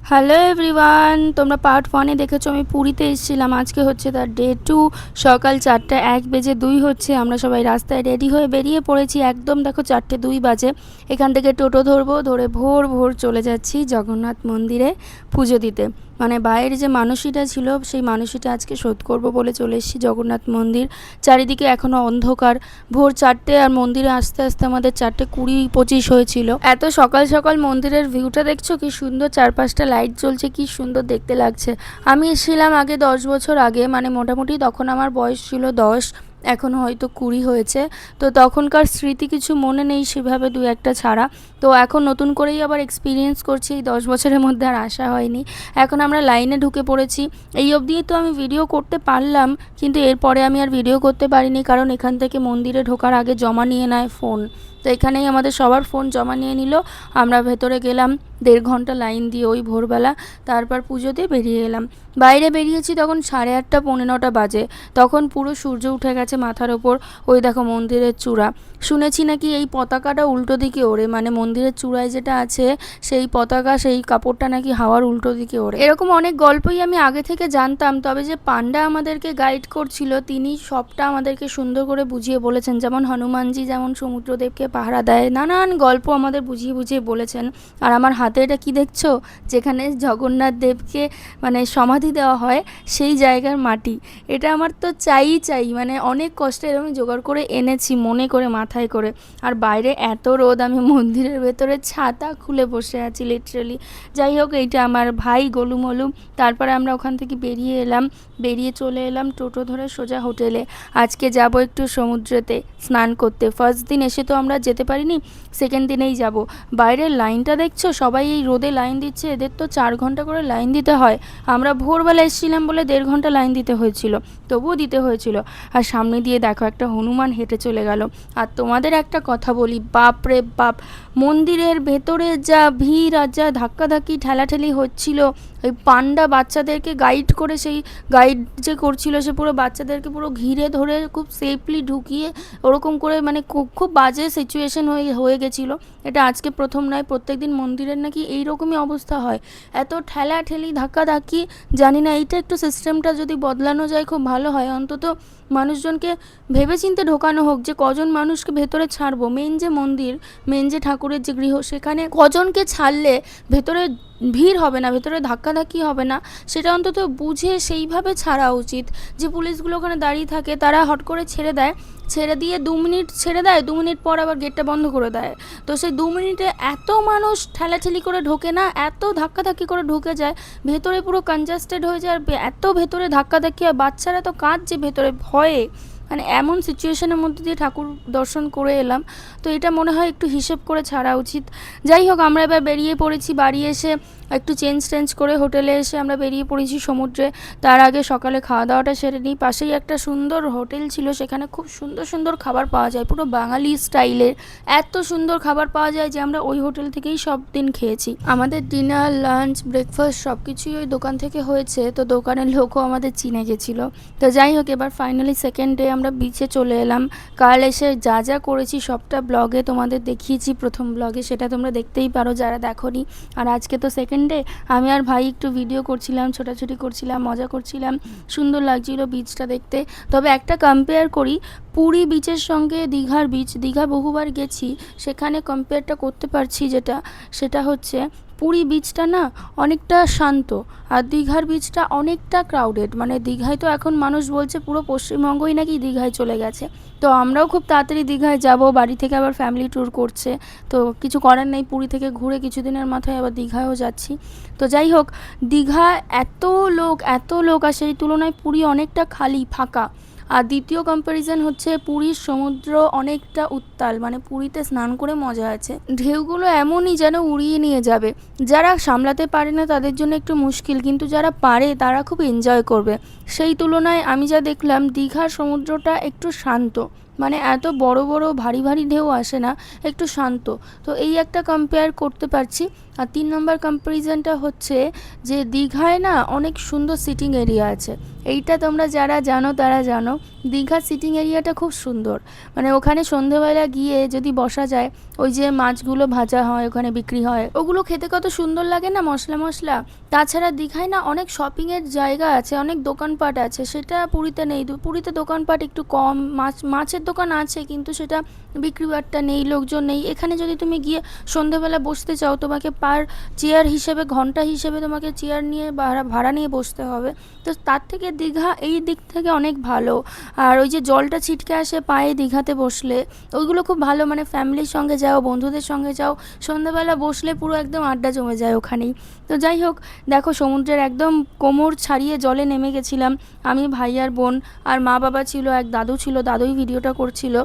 Hello everyone, তোমরা part 1-এ দেখেছো আমি পুরীতে এসেছিলাম। আজকে হচ্ছে তার ডে 2। সকাল 4:01 হচ্ছে। আমরা সবাই রাস্তায় রেডি হয়ে বেরিয়ে পড়েছি। একদম দেখো 4:02 বাজে। এখান থেকে টোটো ধরবো, ধরে ভোর ভোর চলে যাচ্ছি জগন্নাথ মন্দিরে পুজো দিতে। মানে বাইরে যে মানসীটা ছিল সেই মানসীটা আজকে শোধ করবো বলে চলে এসেছি জগন্নাথ মন্দির। চারিদিকে এখনও অন্ধকার। ভোর 4টে, আর মন্দিরে আসতে আসতে আমাদের 4:20-25 হয়েছিল। এত সকাল সকাল মন্দিরের ভিউটা দেখছো কি সুন্দর, চারপাশটা লাইট জ্বলছে, কি সুন্দর দেখতে লাগছে। আমি এসেছিলাম আগে 10 বছর আগে, মানে মোটামুটি তখন আমার বয়স ছিল 10, এখন হয়তো 20 হয়েছে। তো তখনকার স্মৃতি কিছু মনে নেই সেভাবে, দু একটা ছাড়া। তো এখন নতুন করেই আবার এক্সপিরিয়েন্স করছি, এই 10 বছরের মধ্যে আর আসা হয়নি। এখন আমরা লাইনে ঢুকে পড়েছি। এই অবধিই তো আমি ভিডিও করতে পারলাম, কিন্তু এরপরে আমি আর ভিডিও করতে পারিনি, কারণ এখান থেকে মন্দিরে ঢোকার আগে জমা নিয়ে নেয় ফোন। তো এখানেই আমাদের সবার ফোন জমা নিয়ে নিল। আমরা ভেতরে গেলাম 1.5 ঘন্টা লাইন দিয়ে ওই ভোরবেলা। তারপর পুজো দিয়ে বেরিয়ে এলাম। বাইরে বেরিয়েছি তখন 8:30 পৌনে 9টা বাজে। তখন পুরো সূর্য উঠে গেছে মাথার ওপর। ওই দেখো মন্দিরের চূড়া। শুনেছি নাকি এই পতাকাটা উল্টো দিকে ওড়ে, মানে মন্দিরের চূড়ায় যেটা আছে সেই পতাকা, সেই কাপড়টা নাকি হাওয়ার উল্টো দিকে ওড়ে। এরকম অনেক গল্পই আমি আগে থেকে জানতাম, তবে যে পান্ডা আমাদেরকে গাইড করছিল তিনি সবটা আমাদেরকে সুন্দর করে বুঝিয়ে বলেছেন। যেমন হনুমানজি যেমন সমুদ্রদেবকে পাহারা দেয়, নানান গল্প আমাদের বুঝিয়ে বুঝিয়ে বলেছেন। আর আমার হাতে এটা কি দেখছো, যেখানে জগন্নাথ দেবকে মানে সমাধি দেওয়া হয় সেই জায়গার মাটি। এটা আমার তো চাই, মানে অনেক কষ্টে এরকম জোগাড় করে এনেছি মনে করে, মাথায় করে। আর বাইরে এত রোদ, আমি মন্দিরের ভেতরে ছাতা খুলে বসে আছি লিটারেলি। যাই হোক, এইটা আমার ভাই গোলুমলু। তারপরে আমরা ওখান থেকে বেরিয়ে এলাম, বেরিয়ে চলে এলাম টোটো ধরে সোজা হোটেলে। আজকে যাব একটু সমুদ্রেতে স্নান করতে। ফার্স্ট দিন এসে তো আমরা যেতে পারিনি, সেকেন্ড দিনেই যাব। বাইরের লাইনটা দেখছো, সবাই এই রোদে লাইন দিচ্ছে। এদের তো 4 ঘন্টা করে লাইন দিতে হয়। আমরা ভোরবেলা এসেছিলাম বলে 1.5 ঘন্টা লাইন দিতে হয়েছিল, তবুও দিতে হয়েছিল। আর সামনে দিয়ে দেখো একটা হনুমান হেঁটে চলে গেল। আর তোমাদের একটা কথা বলি, বাপ রে বাপ, মন্দিরের ভেতরে যা ভিড় আর যা ধাক্কাধাক্কি ঠেলাঠেলি হচ্ছিল। ওই পান্ডা বাচ্চাদেরকে গাইড করে, সেই গাইড যে করছিল সে পুরো বাচ্চাদেরকে পুরো ঘিরে ধরে খুব সেফলি ঢুকিয়ে ওরকম করে, মানে খুব বাজে সিচুয়েশন হয়ে গেছিলো। এটা আজকে প্রথম নয়, প্রত্যেকদিন মন্দিরের নাকি এইরকমই অবস্থা হয়। এত ঠেলাঠেলি ধাক্কাধাক্কি, জানি না, এইটা একটু সিস্টেমটা যদি বদলানো যায় খুব ভালো হয়। অন্তত মানুষজনকে ভেবেচিন্তে ঢোকানো হোক যে কজন মানুষকে ভেতরে ছাড়বো। মেন যে মন্দির, মেন যে ঠাকুরের যে গৃহ, সেখানে কজনকে ছাড়লে ভেতরে ভিড় হবে না, ভেতরে ধাক্কাধাক্কি হবে না, সেটা অন্তত বুঝে সেইভাবে ছাড়া উচিত। যে পুলিশগুলো ওখানে দাঁড়িয়ে থাকে, তারা হট করে ছেড়ে দেয়, ছেড়ে দিয়ে 2 মিনিট ছেড়ে দেয়, 2 মিনিট পর আবার গেটটা বন্ধ করে দেয়। তো সেই 2 মিনিটে এত মানুষ ঠেলাঠেলি করে ঢোকে না, এত ধাক্কাধাক্কি করে ঢুকে যায়, ভেতরে পুরো কনজাস্টেড হয়ে যায়। আর এত ভেতরে ধাক্কাধাক্কি, আর বাচ্চারা তো কাঁদছে ভেতরে ভয়ে। মানে এমন সিচুয়েশনের মধ্যে দিয়ে ঠাকুর দর্শন করে এলাম। তো এটা মনে হয় একটু হিসেব করে ছাড়া উচিত। যাই হোক, আমরা এবার বেরিয়ে পড়েছি। বাড়ি এসে একটু চেঞ্জ করে হোটেলে এসে আমরা বেরিয়ে পড়েছি সমুদ্রে। তার আগে সকালে খাওয়া দাওয়াটা সেরে নিই। পাশেই একটা সুন্দর হোটেল ছিল, সেখানে খুব সুন্দর সুন্দর খাবার পাওয়া যায়, পুরো বাঙালি স্টাইলের। এত সুন্দর খাবার পাওয়া যায় যে আমরা ওই হোটেল থেকেই সব দিন খেয়েছি। আমাদের ডিনার, লাঞ্চ, ব্রেকফাস্ট সব কিছুই ওই দোকান থেকে হয়েছে। তো দোকানের লোকও আমাদের চিনে গেছিলো। তো যাই হোক, এবার ফাইনালি সেকেন্ড ডে আমরা বিচে চলে এলাম। কাল এসে যা যা করেছি সবটা ব্লগে তোমাদের দেখিয়েছি, প্রথম ব্লগে, সেটা তোমরা দেখতেই পারো যারা দেখোনি। আর আজকে তো সেকেন্ড ডে, আমি আর ভাই একটু ভিডিও করছিলাম, ছোটাছুটি করছিলাম, মজা করছিলাম। সুন্দর লাগছিল বিচটা দেখতে। তবে একটা কম্পেয়ার করি পুরী বিচের সঙ্গে দীঘার বিচ, দীঘা বহুবার গেছি, সেখানে কম্পেয়ারটা করতে পারছি যেটা, সেটা হচ্ছে পুরী বিচটা না অনেকটা শান্ত, আর দীঘার বিচটা অনেকটা ক্রাউডেড। মানে দীঘায় তো এখন মানুষ বলছে পুরো পশ্চিমবঙ্গই নাকি দীঘায় চলে গেছে। তো আমরাও খুব তাড়াতাড়ি দীঘায় যাব, বাড়ি থেকে আবার ফ্যামিলি ট্যুর করছে। তো কিছু করার নেই, পুরী থেকে ঘুরে কিছুদিনের মাথায় আবার দীঘায়ও যাচ্ছি। তো যাই হোক, দীঘা এত লোক, আর সেই তুলনায় পুরী অনেকটা খালি ফাঁকা। আর দ্বিতীয় কম্প্যারিজন হচ্ছে পুরীর সমুদ্র অনেকটা উত্তাল, মানে পুরীতে স্নান করে মজা আছে। ঢেউগুলো এমনই যেন উড়িয়ে নিয়ে যাবে। যারা সামলাতে পারে না তাদের জন্য একটু মুশকিল, কিন্তু যারা পারে তারা খুব এনজয় করবে। সেই তুলনায় আমি যা দেখলাম, দীঘার সমুদ্রটা একটু শান্ত, মানে এত বড় বড় ভারী ভারী ঢেউ আসে না, একটু শান্ত। তো এই একটা কম্পেয়ার করতে পারছি। আর 3 নম্বর কম্প্যারিজনটা হচ্ছে যে দীঘায় না অনেক সুন্দর সিটিং এরিয়া আছে। এইটা তোমরা যারা জানো তারা জানো, দীঘার সিটিং এরিয়াটা খুব সুন্দর। মানে ওখানে সন্ধেবেলা গিয়ে যদি বসা যায়, ওই যে মাছগুলো ভাজা হয় ওখানে বিক্রি হয়, ওগুলো খেতে কত সুন্দর লাগে না, মশলা মশলা। তাছাড়া দীঘায় না অনেক শপিংয়ের জায়গা আছে, অনেক দোকানপাট আছে, সেটা পুরীতে নেই। পুরীতে দোকানপাট একটু কম, মাছের দোকান আছে কিন্তু সেটা বিক্রি বাট্টা নেই, লোকজন নেই। এখানে যদি তুমি গিয়ে সন্ধেবেলা বসতে চাও, তোমাকে পার চেয়ার হিসেবে, ঘন্টা হিসেবে তোমাকে চেয়ার নিয়ে ভাড়া নিয়ে বসতে হবে। তো তার থেকে দীঘা এই দিক থেকে অনেক ভালো। আর ওই যে জলটা ছিটকে আসে পায়ে দীঘাতে বসলে, ওইগুলো খুব ভালো। মানে ফ্যামিলির সঙ্গে যাও, বন্ধুদের সঙ্গে যাও, সন্ধ্যাবেলা বসলে পুরো একদম আড্ডা জমে যায় ওখানেই। তো যাই হোক, দেখো সমুদ্রের একদম কোমর ছাড়িয়ে জলে নেমে গেছিলাম আমি, ভাই আর বোন, আর মা বাবা ছিল, এক দাদু ছিল, দাদুই ভিডিওটা করছিল।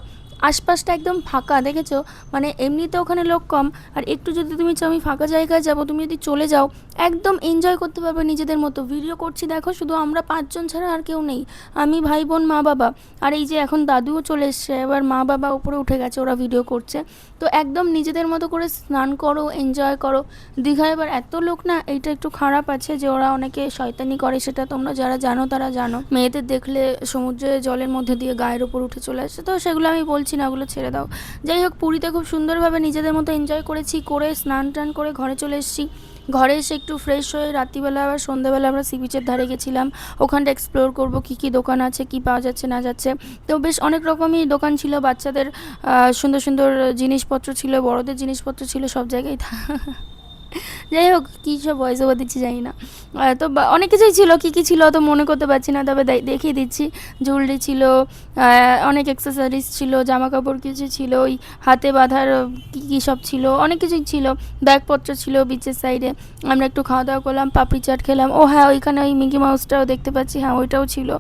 আশপাশটা একদম ফাঁকা, দেখেছো? মানে এমনিতে ওখানে লোক কম, আর একটু যদি তুমি চাও আমি ফাঁকা জায়গায় যাবো, তুমি যদি চলে যাও একদম এনজয় করতে পারবে নিজেদের মতো। ভিডিও করছি দেখো, শুধু আমরা 5জন ছাড়া আর কেউ নেই, আমি, ভাই, বোন, মা, বাবা। আর এই যে এখন দাদুও চলে এসছে, এবার মা বাবা উপরে উঠে গেছে, ওরা ভিডিও করছে। তো একদম নিজেদের মতো করে স্নান করো, এনজয় করো। দীঘায় এবার এত লোক না, এইটা একটু খারাপ আছে যে ওরা অনেকে শয়তানি করে, সেটা তোমরা যারা জানো তারা জানো। মেয়েদের দেখলে সমুদ্রে জলের মধ্যে দিয়ে গায়ের উপর উঠে চলে আসছে, তো সেগুলো আমি বলছি না, ওগুলো ছেড়ে দাও। যাই হোক, পুরীতে খুব সুন্দরভাবে নিজেদের মতো এনজয় করেছি, করে স্নান টান করে ঘরে চলে এসেছি। ঘরে এসে একটু ফ্রেশ হয়ে রাত্রিবেলা আবার সন্ধ্যাবেলা আমরা সি বিচের ধারে গেছিলাম। ওখানটা এক্সপ্লোর করব, কী কী দোকান আছে, কী পাওয়া যাচ্ছে না যাচ্ছে। তো বেশ অনেক রকমই দোকান ছিল, বাচ্চাদের সুন্দর সুন্দর জিনিসপত্র ছিল, বড়দের জিনিসপত্র ছিল, সব জায়গায় যাই হোক, কী সব ভয়েস ওভার দিচ্ছি জানি না। তো অনেক কিছুই ছিল, কী কী ছিল অত মনে করতে পারছি না, তবে দেখিয়ে দিচ্ছি। জুয়েলারি ছিল, অনেক অ্যাক্সেসরিজ ছিল, জামা কাপড় কিছু ছিল, ওই হাতে বাঁধার কী কী সব ছিল, অনেক কিছুই ছিল, ব্যাগপত্র ছিল। বিচের সাইডে আমরা একটু খাওয়া দাওয়া করলাম, পাপড়ি চাট খেলাম। ও হ্যাঁ, ওইখানে ওই মিকি মাউসটাও দেখতে পাচ্ছি, হ্যাঁ ওইটাও ছিল।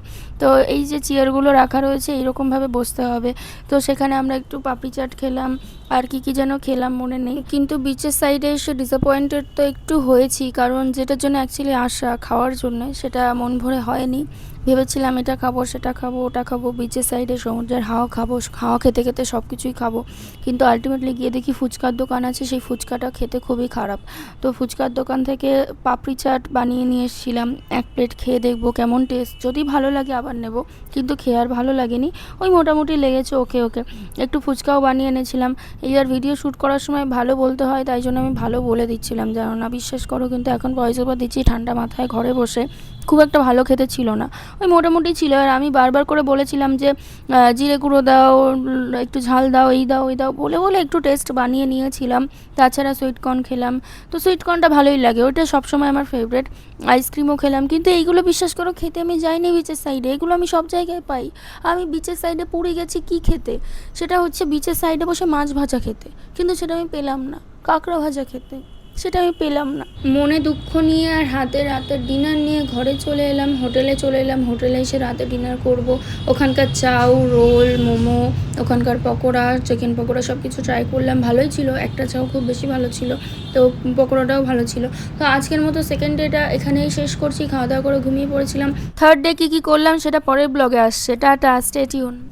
তো এই যে চেয়ারগুলো রাখা রয়েছে এইরকমভাবে বসতে হবে, তো সেখানে আমরা একটু পাপড়ি চাট খেলাম, আর কী কী যেন খেলাম মনে নেই। কিন্তু বিচের সাইডে এসে ডিসঅ্যাপয়েন্টেড তো একটু হয়েছি, কারণ যেটার জন্য অ্যাকচুয়ালি আসা, খাওয়ার জন্য, সেটা মন ভরে হয়নি। ভেবেছিলাম এটা খাবো, সেটা খাবো, ওটা খাবো, বিচের সাইডে সমুদ্রের হাওয়া খাবো, হাওয়া খেতে খেতে সব কিছুই খাবো। কিন্তু আলটিমেটলি গিয়ে দেখি ফুচকার দোকান আছে, সেই ফুচকাটা খেতে খুবই খারাপ। তো ফুচকার দোকান থেকে পাপড়ি চাট বানিয়ে নিয়ে এসেছিলাম, 1 প্লেট খেয়ে দেখবো কেমন টেস্ট, যদি ভালো লাগে আবার নেব। কিন্তু খেয়ে আর ভালো লাগেনি, ওই মোটামুটি লেগেছে, ওকে ওকে। একটু ফুচকাও বানিয়ে এনেছিলাম। এই আর ভিডিও শ্যুট করার সময় ভালো বলতে হয়, তাই জন্য আমি ভালো বলে দিচ্ছিলাম, জানো না, বিশ্বাস করো। কিন্তু এখন ভয়েস ওভার দিচ্ছি ঠান্ডা মাথায়, ঘরে বসে, খুব একটা ভালো খেতে ছিল না, ওই মোটামুটি ছিল। আর আমি বারবার করে বলেছিলাম যে জিরে গুঁড়ো দাও, একটু ঝাল দাও, এই দাও ওই দাও, বলে বলে একটু টেস্ট বানিয়ে নিয়েছিলাম। তাছাড়া সুইটকর্ন খেলাম, তো সুইটকর্নটা ভালোই লাগে, ওটা সবসময় আমার ফেভারিট। আইসক্রিমও খেলাম, কিন্তু এইগুলো বিশ্বাস করো খেতে আমি যাইনি বিচের সাইডে, এগুলো আমি সব জায়গায় পাই। আমি বিচের সাইডে পুরী গেছি কী খেতে, সেটা হচ্ছে বিচের সাইডে বসে মাছ ভাজা খেতে, কিন্তু সেটা আমি পেলাম না। কাঁকড়া ভাজা খেতে, সেটা আমি পেলাম না। মনে দুঃখ নিয়ে আর রাতের ডিনার নিয়ে ঘরে চলে এলাম, হোটেলে চলে এলাম। হোটেলে এসে রাতে ডিনার করব। ওখানকার চাউ, রোল, মোমো, ওখানকার পকোড়া, চিকেন পকোড়া সব কিছু ট্রাই করলাম, ভালোই ছিল। একটা চাউ খুব বেশি ভালো ছিল, তো পকোড়াটাও ভালো ছিল। তো আজকের মতো সেকেন্ড ডেটা এখানেই শেষ করছি, খাওয়া দাওয়া করে ঘুমিয়ে পড়েছিলাম। থার্ড ডে কী কী করলাম সেটা পরের ব্লগে আসছে। Tata, stay tune.